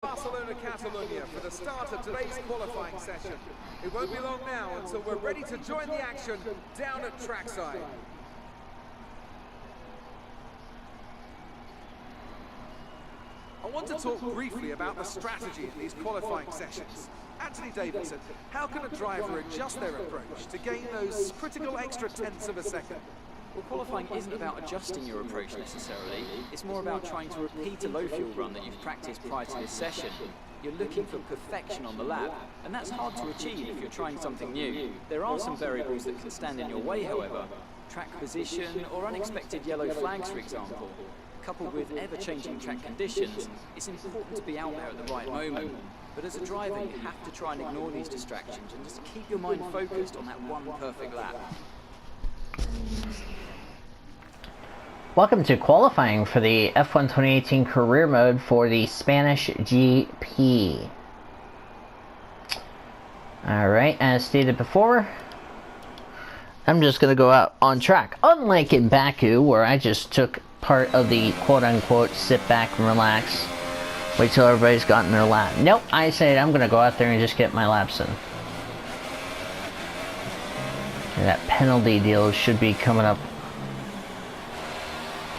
Barcelona, Catalonia for the start of today's qualifying session. It won't be long now until we're ready to join the action down at trackside. I want to talk briefly about the strategy in these qualifying sessions. Anthony Davidson, how can a driver adjust their approach to gain those critical extra tenths of a second? Well, qualifying isn't about adjusting your approach necessarily. It's more about trying to repeat a low fuel run that you've practiced prior to this session. You're looking for perfection on the lap, and that's hard to achieve if you're trying something new. There are some variables that can stand in your way, however. Track position or unexpected yellow flags, for example. Coupled with ever-changing track conditions, it's important to be out there at the right moment. But as a driver, you have to try and ignore these distractions and just keep your mind focused on that one perfect lap. Welcome to qualifying for the F1 2018 career mode for the Spanish GP. Alright, as stated before, I'm just going to go out on track. Unlike in Baku, where I just took part of the quote-unquote sit back and relax, wait till everybody's gotten their lap. Nope, I said I'm going to go out there and just get my laps in. And that penalty deal should be coming up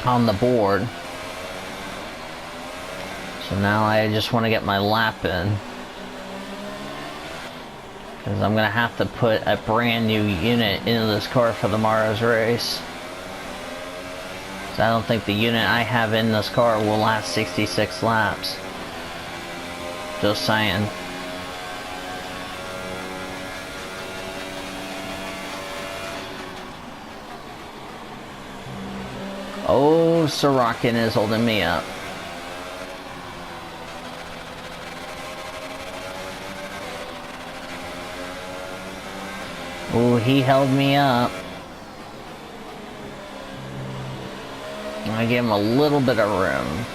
on the board. So now I just want to get my lap in, because I'm going to have to put a brand new unit into this car for tomorrow's race. So I don't think the unit I have in this car will last 66 laps. Just saying. Oh, Sorokin is holding me up. Oh, he held me up. I gave him a little bit of room.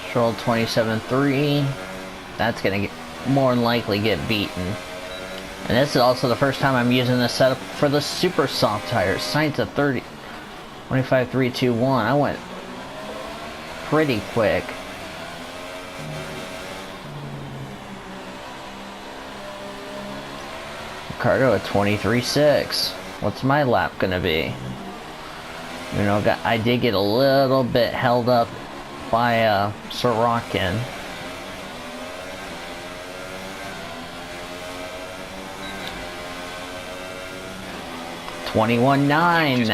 Stroll 27.3. That's gonna more than likely get beaten. And this is also the first time I'm using this setup for the super soft tires. Science at 30. 25, 3, 2, 1. I went pretty quick. Ricardo at 23.6. What's my lap gonna be? You know, I did get a little bit held up by Sorokin. $21.9.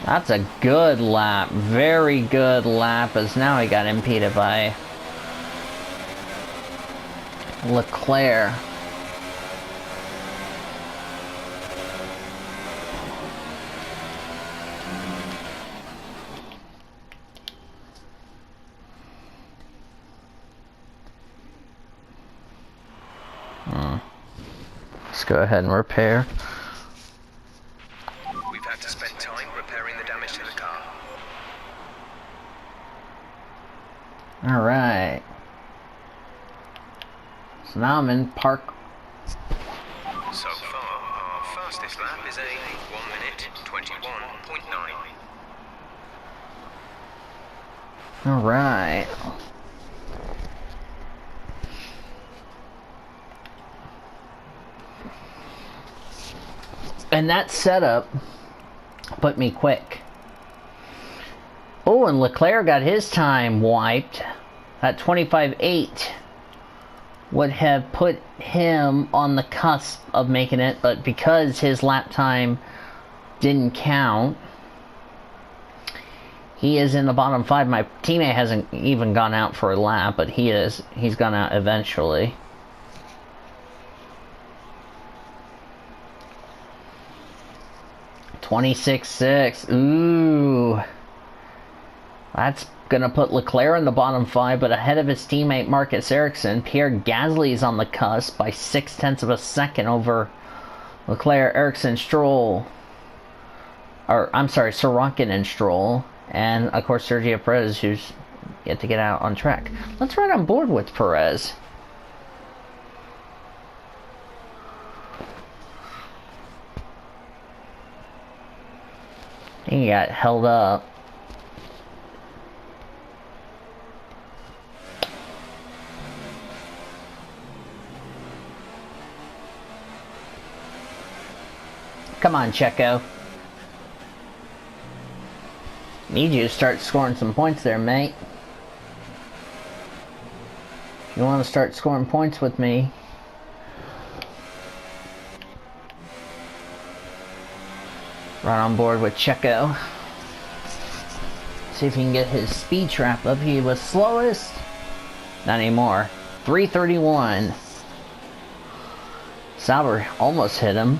That's a good lap, very good lap, as now he got impeded by Leclerc. Let's go ahead and repair. We've had to spend time repairing the damage to the car. Alright. So now I'm in park. So far, our fastest lap is a 1 minute 21.9. Alright. And that setup put me quick. Oh, and Leclerc got his time wiped at 25.8. Would have put him on the cusp of making it, but because his lap time didn't count, he is in the bottom 5. My teammate hasn't even gone out for a lap, but he's gone out eventually. $26.6. Ooh. That's gonna put Leclerc in the bottom 5, but ahead of his teammate Marcus Ericsson. Pierre Gasly is on the cusp by 0.6 of a second over Leclerc, Ericsson, Stroll. or I'm sorry, Sorokin and Stroll, and of course Sergio Perez, who's yet to get out on track. Let's ride on board with Perez. He got held up. Come on, Checo. Need you to start scoring some points there, mate. If you want to start scoring points with me. Right on board with Checo. See if he can get his speed trap up. He was slowest. Not anymore. 331. Sauber almost hit him.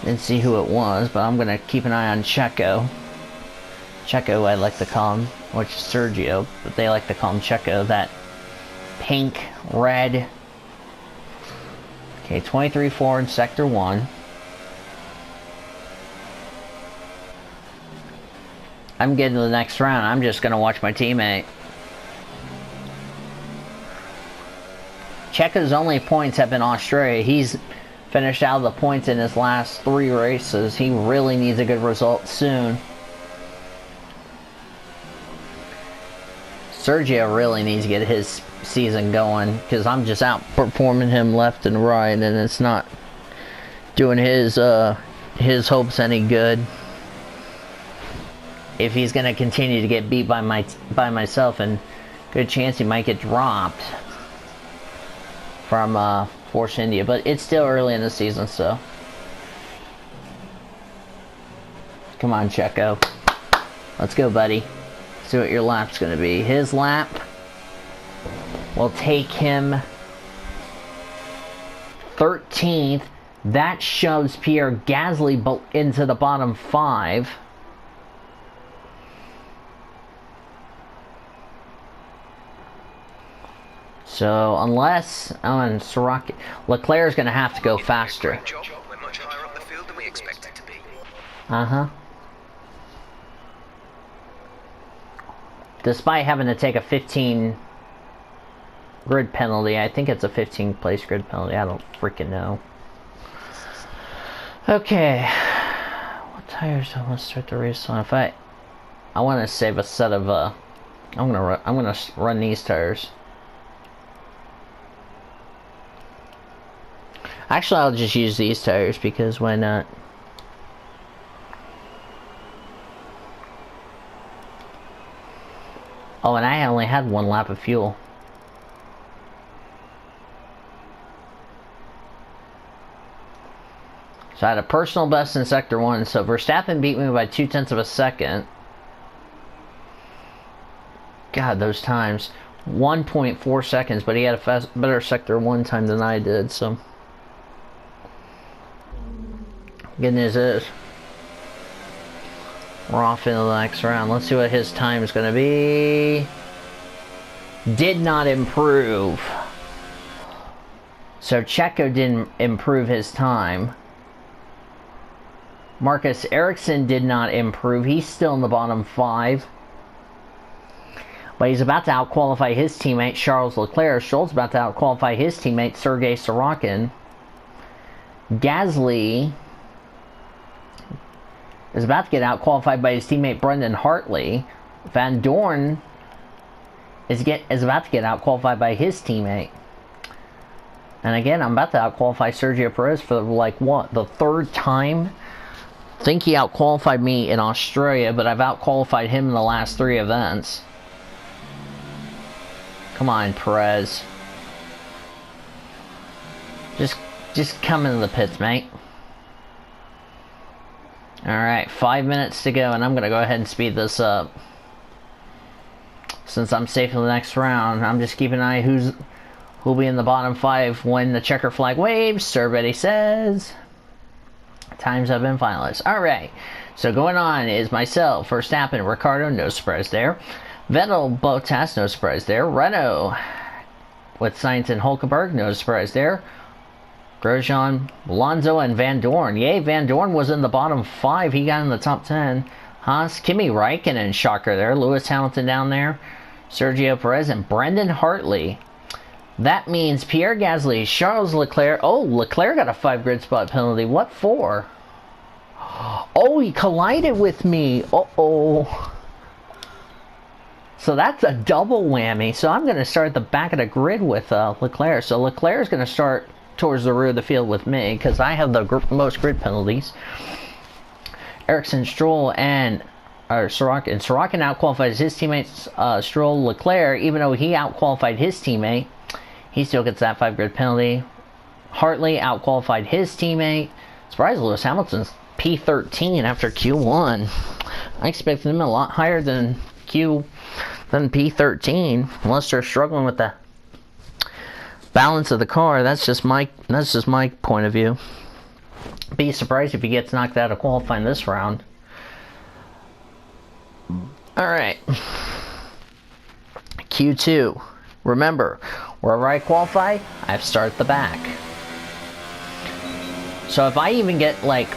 Didn't see who it was, but I'm going to keep an eye on Checo. Checo, I like to call him, which is Sergio, but they like to call him Checo. That pink, red. Okay, 23-4 in Sector 1. I'm getting to the next round. I'm just going to watch my teammate. Checo's only points have been Australia. He's finished out of the points in his last 3 races. He really needs a good result soon. Sergio really needs to get his season going, because I'm just outperforming him left and right, and it's not doing his hopes any good. If he's going to continue to get beat by myself, and good chance he might get dropped from Force India, but it's still early in the season, so come on, Checo, let's go, buddy. See what your lap's going to be. His lap will take him 13th. That shoves Pierre Gasly into the bottom 5. So unless Sorokin, Leclerc's going to have to go faster. Great job. We're much higher up the field than we expected to be. Despite having to take a 15 grid penalty, I think it's a 15 place grid penalty. I don't freaking know. Okay, what tires do I want to start the race on? If I want to save a set of I'm gonna run these tires. Actually, I'll just use these tires, because why not? Oh, and I only had 1 lap of fuel. So I had a personal best in Sector 1, so Verstappen beat me by 0.2 of a second. God, those times. 1.4 seconds, but he had a better Sector 1 time than I did, so... Good news is, we're off into the next round. Let's see what his time is going to be. Did not improve. So Checo didn't improve his time. Marcus Ericsson did not improve. He's still in the bottom 5. But he's about to outqualify his teammate Charles Leclerc. Stroll's about to outqualify his teammate Sergei Sorokin. Gasly is about to get out-qualified by his teammate Brendan Hartley. Van Dorn is about to get out-qualified by his teammate. And again, I'm about to out-qualify Sergio Perez for, like, what, the 3rd time? I think he out-qualified me in Australia, but I've out-qualified him in the last 3 events. Come on, Perez. Just come into the pits, mate. Alright, 5 minutes to go, and I'm going to go ahead and speed this up. Since I'm safe in the next round, I'm just keeping an eye who'll be in the bottom 5 when the checker flag waves. Everybody says times have been finalized. Alright, so going on is myself, Verstappen, Ricciardo, no surprise there. Vettel, Bottas, no surprise there. Renault with Sainz and Hulkenberg, no surprise there. Grosjean, Alonso, and Van Dorn. Yay, Van Dorn was in the bottom 5. He got in the top 10. Haas, Kimi Räikkönen, shocker there. Lewis Hamilton down there. Sergio Perez, and Brendan Hartley. That means Pierre Gasly, Charles Leclerc. Oh, Leclerc got a 5 grid spot penalty. What for? Oh, he collided with me. Uh-oh. So that's a double whammy. So I'm going to start at the back of the grid with Leclerc. So Leclerc is going to start towards the rear of the field with me because I have the most grid penalties. Ericsson, Stroll, and Sorokin. Sorokin outqualifies his teammates. Stroll, Leclerc, even though he outqualified his teammate, he still gets that 5 grid penalty. Hartley outqualified his teammate. Surprised Lewis Hamilton's P13 after Q1. I expected him a lot higher than P13, unless they're struggling with the balance of the car. That's just my point of view. Be surprised if he gets knocked out of qualifying this round. Alright. Q2. Remember, wherever I qualify, I have to start at the back. So if I even get like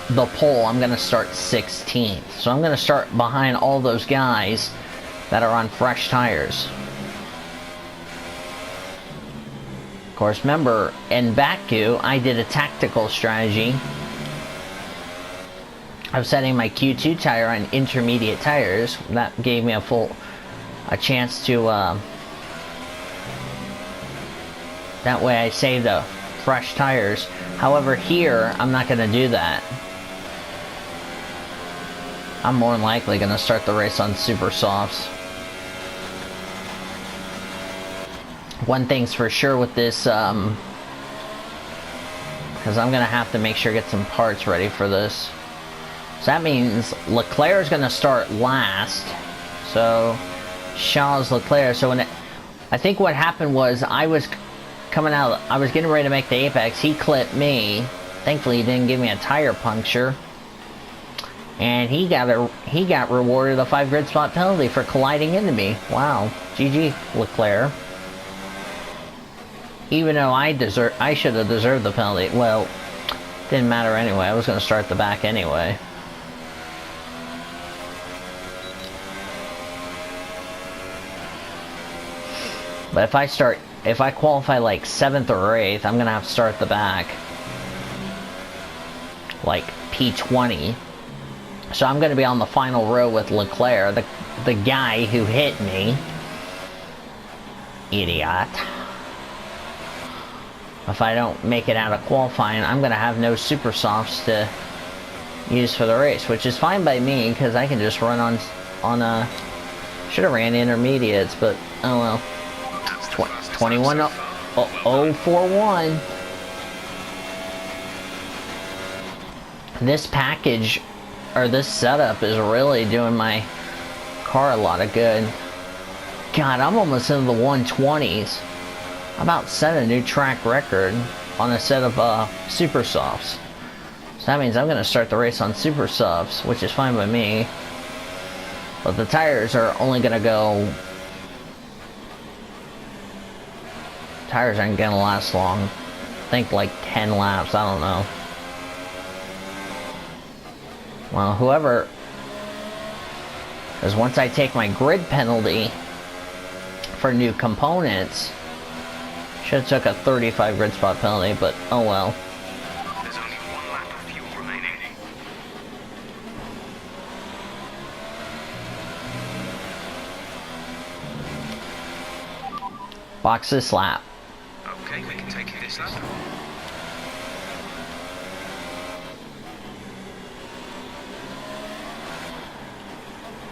the pole, I'm going to start 16th. So I'm going to start behind all those guys that are on fresh tires. Of course, remember, in Baku, I did a tactical strategy of setting my Q2 tire on intermediate tires. That gave me a chance to, that way I saved the fresh tires. However, here, I'm not going to do that. I'm more than likely going to start the race on super softs. One thing's for sure with this, because I'm going to have to make sure I get some parts ready for this. So that means Leclerc is going to start last. So, Charles Leclerc. So I think what happened was I was getting ready to make the apex. He clipped me. Thankfully, he didn't give me a tire puncture. And he got rewarded a 5 grid spot penalty for colliding into me. Wow. GG, Leclerc. Even though I should have deserved the penalty. Well, didn't matter anyway. I was going to start the back anyway. But if I qualify like 7th or 8th, I'm going to have to start the back. Like P20. So I'm going to be on the final row with Leclerc, the guy who hit me. Idiot. If I don't make it out of qualifying, I'm going to have no super softs to use for the race, which is fine by me because I can just run on should have ran intermediates, but oh well. 21.041. This package, or this setup, is really doing my car a lot of good. God, I'm almost into the 120s. I'm about to set a new track record on a set of super softs. So that means I'm going to start the race on super softs, which is fine by me. But the tires are only going to go... Tires aren't going to last long. I think like 10 laps, I don't know. Well, whoever... Because once I take my grid penalty for new components... Should have took a 35 grid spot penalty, but oh well. There's only 1 lap of fuel remaining. Box this lap. Okay, we can take it this lap.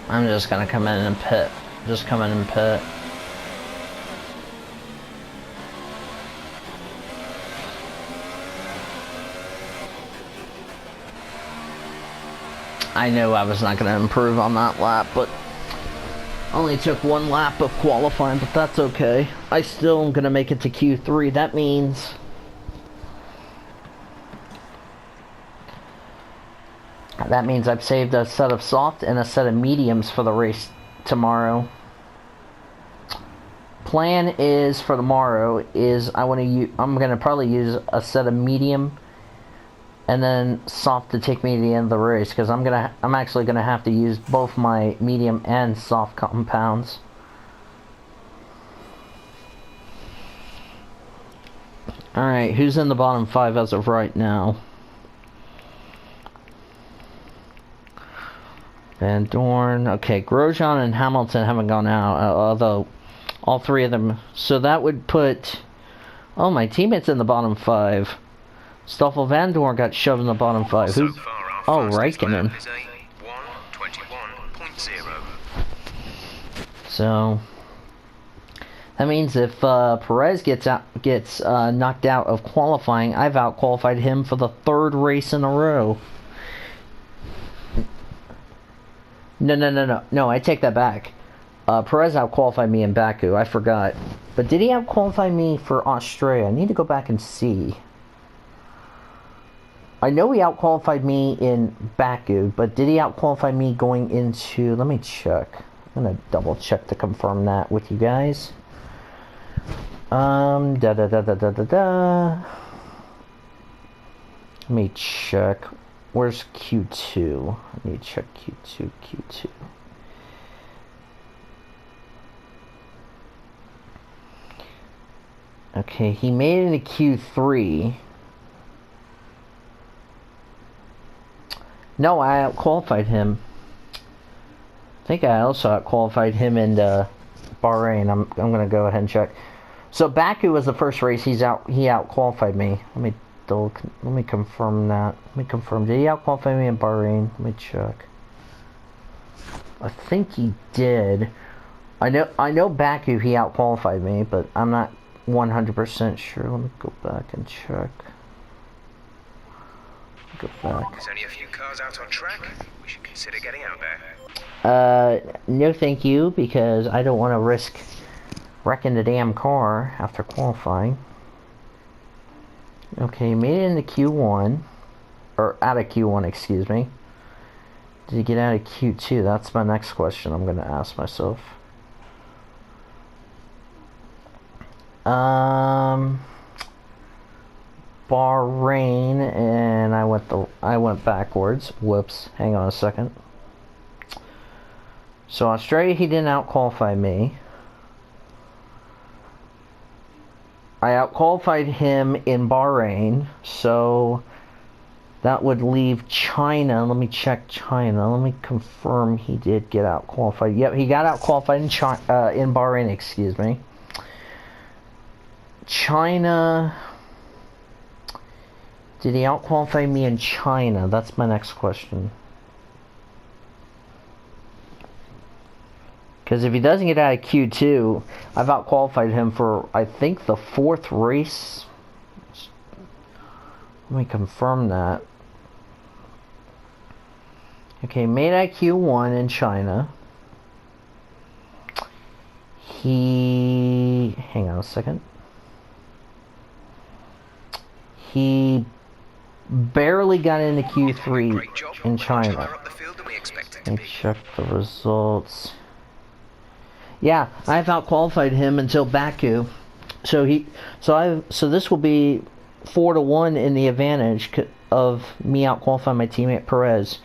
I'm just gonna come in and pit. Just come in and pit. I knew I was not going to improve on that lap, but only took 1 lap of qualifying, but that's okay. I still am going to make it to Q3. That means I've saved a set of soft and a set of mediums for the race tomorrow. plan is for tomorrow is I'm gonna probably use a set of medium and then soft to take me to the end of the race, because I'm actually gonna have to use both my medium and soft compounds. Alright, who's in the bottom 5 as of right now? Van Dorn. Okay, Grosjean and Hamilton haven't gone out, although all 3 of them. So that would put... Oh, my teammate's in the bottom 5. Stoffel Van Dorn got shoved in the bottom 5. So Who's... far, Oh, our Raikkonen. is a 1:21.0. So... That means if Perez gets knocked out of qualifying, I've out-qualified him for the 3rd race in a row. No, I take that back. Perez out-qualified me in Baku, I forgot. But did he out-qualify me for Australia? I need to go back and see. I know he out-qualified me in Baku, but did he out-qualify me going into... Let me check. I'm going to double-check to confirm that with you guys. Let me check. Where's Q2? I need to check Q2. Okay, he made it into Q3. No, I out-qualified him. I think I also out-qualified him in Bahrain. I'm gonna go ahead and check. So Baku was the first race he out-qualified me. Let me confirm that. Did he out-qualify me in Bahrain? Let me check. I think he did. I know Baku he out-qualified me, but I'm not 100% sure. Let me go back and check. Go back. There's only a few cars out on track. We should consider getting out there. No thank you, because I don't want to risk wrecking the damn car after qualifying. Okay, made it into Q1. Or out of Q1, excuse me. Did he get out of Q2? That's my next question I'm going to ask myself. Bahrain, and I went backwards. Whoops. Hang on a second. So Australia, he didn't out-qualify me. I out-qualified him in Bahrain, so that would leave China. Let me check China. Let me confirm he did get out-qualified. Yep, he got out-qualified in Bahrain, excuse me. China... Did he out-qualify me in China? That's my next question. Because if he doesn't get out of Q2, I've out-qualified him for, I think, the 4th race. Let me confirm that. Okay, made out Q1 in China. Hang on a second. He barely got into Q3 in China. Let me check the results. Yeah, I've out-qualified him until Baku. So this will be 4-1 in the advantage of me out-qualifying my teammate Perez.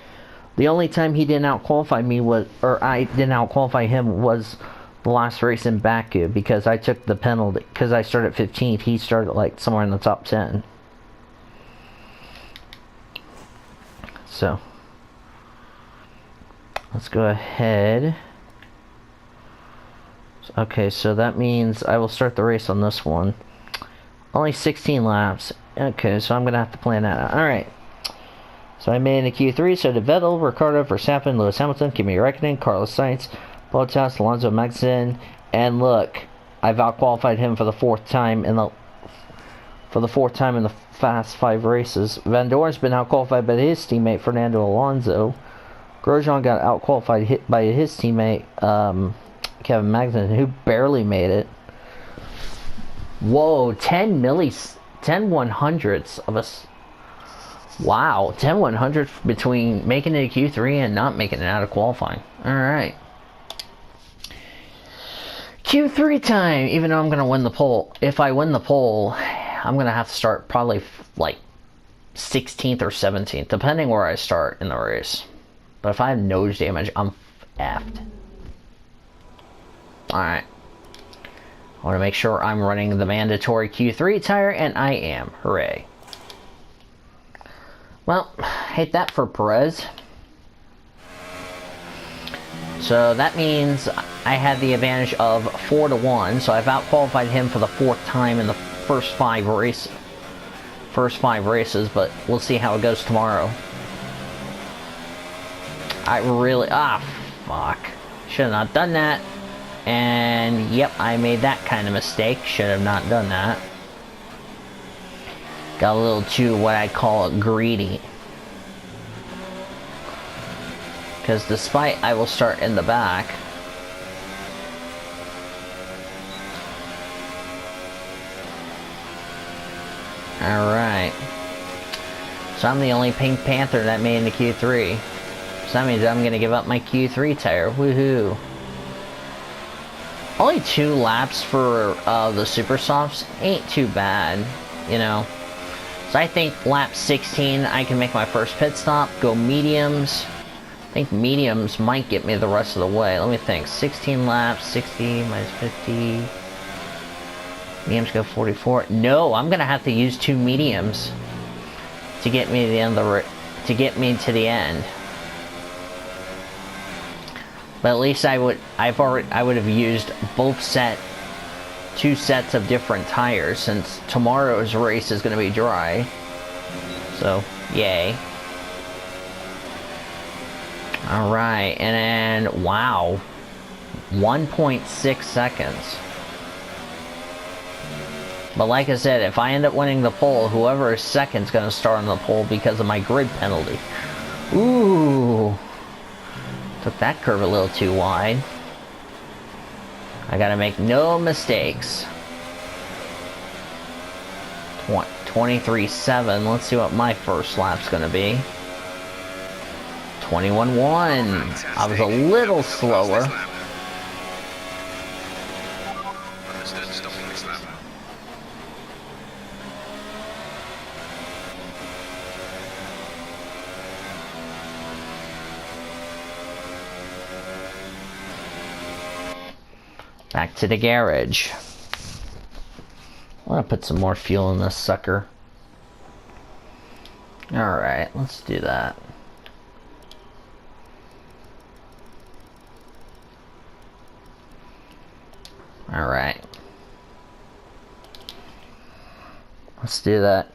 The only time he didn't out-qualify me I didn't out-qualify him was the last race in Baku, because I took the penalty. Because I started 15th, he started like somewhere in the top 10. So let's go ahead. Okay, so that means I will start the race on this one. Only 16 laps. Okay, so I'm going to have to plan that out. Alright. So I made it into Q3, so did Vettel, Ricciardo, Verstappen, Lewis Hamilton, Kimi Räikkönen, Carlos Sainz, Bottas, Alonso, Magnussen, and look, I've out-qualified him for the 4th time in the Fast 5 races. Van Dorn's been out-qualified by his teammate Fernando Alonso. Grosjean got out-qualified by his teammate Kevin Magnussen, who barely made it. Whoa, 10 100ths of us. Wow, 10 100ths between making it to Q3 and not making it out of qualifying. Alright. Q3 time, even though I'm going to win the pole. If I win the pole, I'm going to have to start probably like 16th or 17th, depending where I start in the race. But if I have nose damage, I'm effed. Alright. I want to make sure I'm running the mandatory Q3 tire, and I am. Hooray. Well, hate that for Perez. So that means I had the advantage of 4-1, so I've out-qualified him for the 4th time in the first 5 races, but we'll see how it goes tomorrow. Fuck. Should have not done that. And, yep, I made that kind of mistake. Should have not done that. Got a little too, what I call it, greedy. Because despite I will start in the back, alright. So I'm the only Pink Panther that made it into Q3. So that means I'm going to give up my Q3 tire. Woohoo. Only 2 laps for the Super Softs ain't too bad, you know. So I think lap 16 I can make my first pit stop, go mediums. I think mediums might get me the rest of the way. Let me think. 16 laps, 60 minus 50. Mediums go 44. No, I'm gonna have to use 2 mediums to get me to the end of the to the end. But at least I would have used 2 sets of different tires, since tomorrow's race is gonna be dry. So, yay. Alright, and then, wow, 1.6 seconds. But like I said, if I end up winning the pole, whoever is second is going to start on the pole because of my grid penalty. Ooh, took that curve a little too wide. I gotta make no mistakes. 23.7, let's see what my first lap's gonna be. 21.1. I was a little slower. Understood. Stopping this lap. Back to the garage. I want to put some more fuel in this sucker. Alright, let's do that. Alright. Let's do that.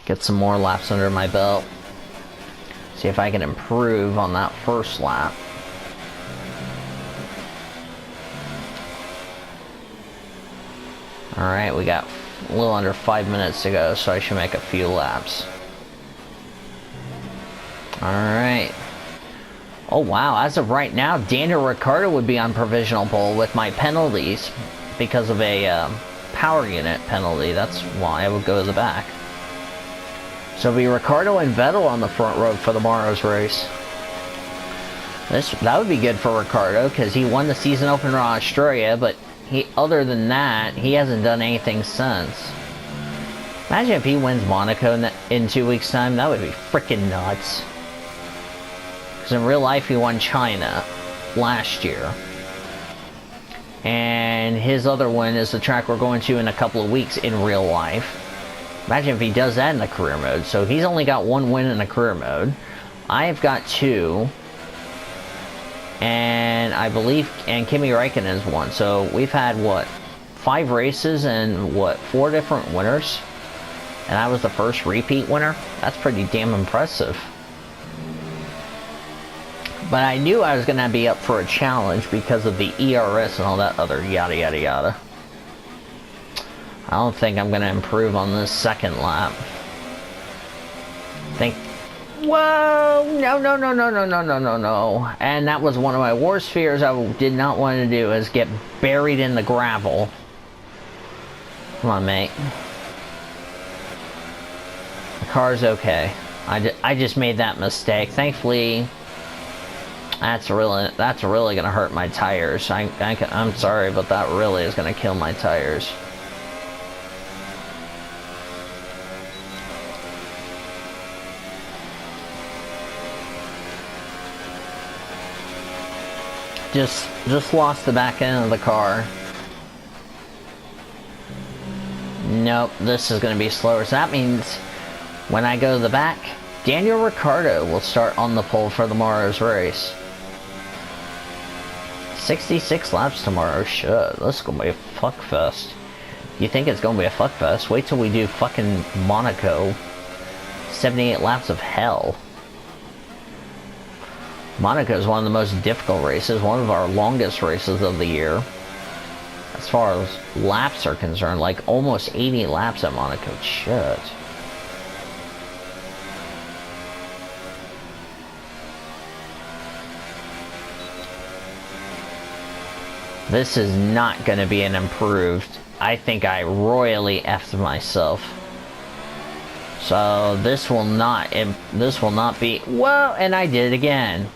Get some more laps under my belt. See if I can improve on that first lap. Alright, we got a little under 5 minutes to go, so I should make a few laps. Alright. Oh wow, as of right now, Daniel Ricciardo would be on provisional pole with my penalties because of a power unit penalty. That's why I would go to the back. So it'll be Ricciardo and Vettel on the front row for tomorrow's race. That would be good for Ricciardo because he won the season opener in Australia, but other than that, he hasn't done anything since. Imagine if he wins Monaco in 2 weeks' time. That would be freaking nuts. Because in real life, he won China last year. And his other one is the track we're going to in a couple of weeks in real life. Imagine if he does that in the career mode. So he's only got 1 win in the career mode. I've got 2. And I believe, and Kimi Räikkönen's won. So we've had, what, 5 races and, what, 4 different winners? And I was the first repeat winner? That's pretty damn impressive. But I knew I was going to be up for a challenge because of the ERS and all that other yada yada yada. I don't think I'm going to improve on this second lap. Whoa! No. And that was one of my worst fears I did not want to do, is get buried in the gravel. Come on, mate. The car's okay. I just made that mistake. Thankfully, That's really gonna hurt my tires. I'm sorry, but that really is gonna kill my tires. Just lost the back end of the car. Nope, this is gonna be slower. So that means when I go to the back, Daniel Ricciardo will start on the pole for tomorrow's race. 66 laps tomorrow. Shit, this is gonna be a fuck fest. You think it's gonna be a fuck fest? Wait till we do fucking Monaco. 78 laps of hell. Monaco is one of the most difficult races, one of our longest races of the year. As far as laps are concerned, like almost 80 laps at Monaco. Shit. This is not going to be an improved. I think I royally effed myself. So this will not be. Whoa, and I did it again.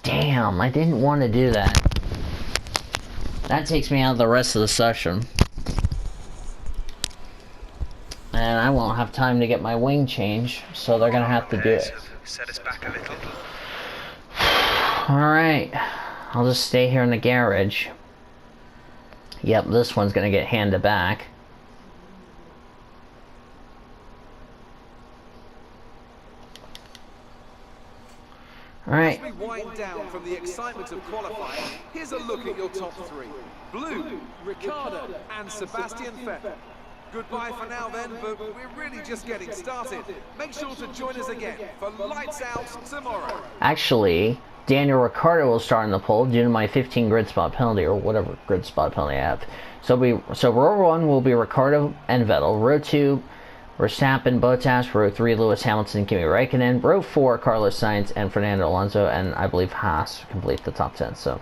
Damn, I didn't want to do that. That takes me out of the rest of the session. And I won't have time to get my wing change, so they're gonna have to do it. Set us back a little. Alright, I'll just stay here in the garage. Yep, this one's gonna get handed back. Alright. As we wind down from the excitement of qualifying, here's a look at your top three. Blue, Ricciardo and Sebastian Vettel. Goodbye for now then, but we're really just getting started. Make sure to join us again for Lights Out tomorrow. Actually, Daniel Ricciardo will start in the pole due to my 15 grid spot penalty, or whatever grid spot penalty I have. So row 1 will be Ricciardo and Vettel. Row 2, Verstappen, Bottas. Row 3, Lewis Hamilton, Kimi Räikkönen. Row 4, Carlos Sainz and Fernando Alonso, and I believe Haas complete the top 10. So,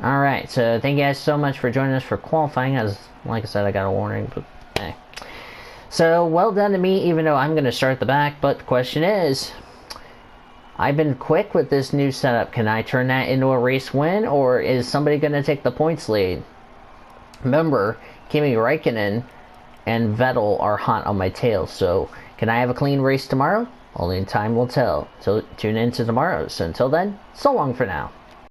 alright, so thank you guys so much for joining us for qualifying. As like I said, I got a warning, but hey. So, well done to me, even though I'm going to start the back. But the question is, I've been quick with this new setup. Can I turn that into a race win, or is somebody going to take the points lead? Remember, Kimi Räikkönen and Vettel are hot on my tail, so can I have a clean race tomorrow? Only time will tell. So tune in to tomorrow. So until then, so long for now.